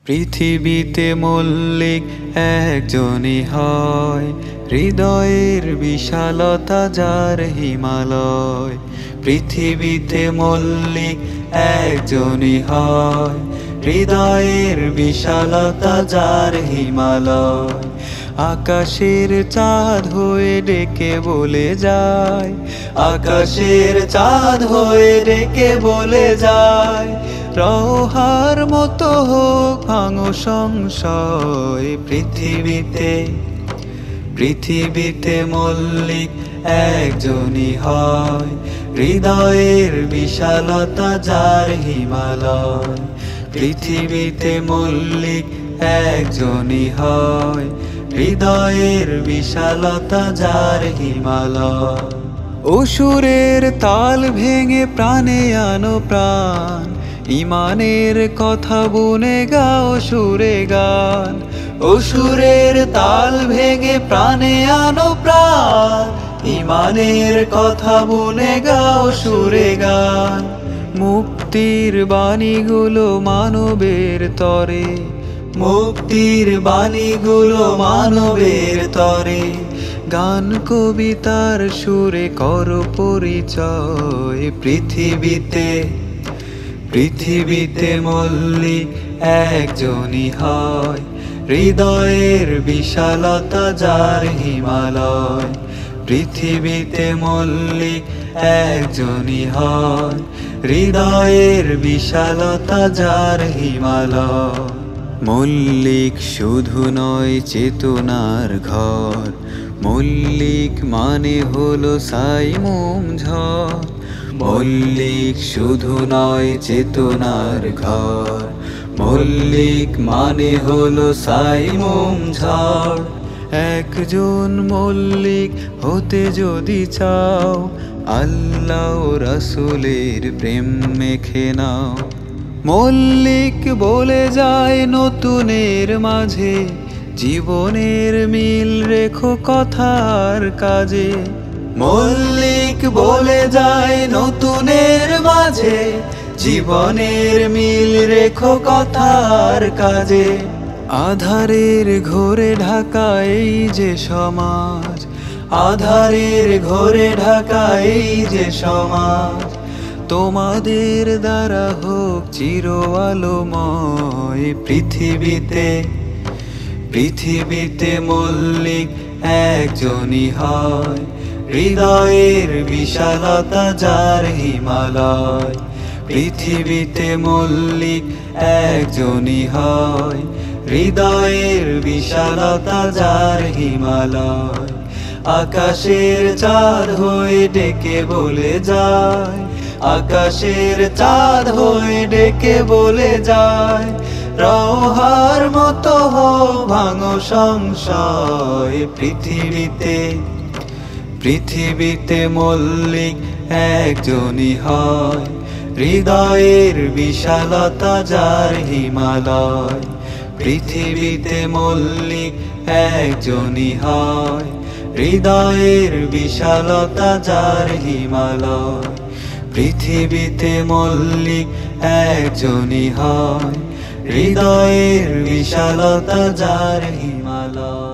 পৃথিবীতে মল্লিক একজনই হয়, হৃদয়ের বিশালতা যার হিমালয়। পৃথিবীতে মল্লিক একজনই হয়, হৃদয়ের বিশালতা যার হিমালয়। আকাশের চাঁদ হয়ে ডেকে বলে যায়, আকাশের চাঁদ হয়ে ডেকে বলে যায়, রওহার মতো হোক ভাঙো সংশয়। পৃথিবীতে মল্লিক একজনই হয়, হৃদয়ের বিশালতা যার হিমালয়। পৃথিবীতে মল্লিক একজনই হয়, হৃদয়ের বিশালতা যার হিমালয়। অসুরের তাল ভেঙে প্রাণে আনো প্রাণ, ইমানের কথা বুনে গাও সুরে গান। অসুরের তাল ভেঙে প্রাণে আনো প্রাণ, ইমানের কথা বুনে গাও সুরে গান। মুক্তির বাণীগুলো মানবের তরে, মুক্তির বাণীগুলো মানবের তরে। গান কবিতার সুরে কর পরিচয়। পৃথিবীতে মল্লিক একজনই হয়, হৃদয়ের বিশালতা যার হিমালয়। পৃথিবীতে মল্লিক একজনই হয়, হৃদয়ের বিশালতা যার হিমালয়। মল্লিক শুধু নয় চেতনার ঘর, মল্লিক মানে হলো ছাই মোম ঝড়। মল্লিক শুধু নয় চেতনার ঘর, মল্লিক মানে হলো ছাই মোম ঝড়। একজন মল্লিক হতে যদি চাও, আল্লাহ রাসূলের প্রেম মেখে নাও। মল্লিক বলে যায় নতুনের মাঝে, জীবনের মিল রেখো কথার কাজে। মল্লিক বলে যায় নতুনের মাঝে, জীবনের মিল রেখো কথার কাজে। আধারের ঘোরে ঢাকা এই যে সমাজ, আধারের ঘোরে ঢাকা এই যে সমাজ। তোমাদের দ্বারা হোক চির আলোময়। পৃথিবীতে মল্লিক একজনই হয়, হৃদয়ের বিশালতা যার হিমালয়। পৃথিবীতে মল্লিক একজনই হয়, হৃদয়ের বিশালতা যার হিমালয়। আকাশের চাঁদ হয়ে ডেকে বলে যায়, আকাশের চাঁদ হয়ে ডেকে বলে যায়, রওহার মতো হোক ভাঙো সংশয়। পৃথিবীতে মল্লিক একজনই হয়, হৃদয়ের বিশালতা যার হিমালয়। পৃথিবীতে মল্লিক একজনই হয়, হৃদয়ের বিশালতা যার হিমালয়। পৃথিবীতে মল্লিক একজনই হয়, হৃদয়ের বিশালতা যার হিমালয়।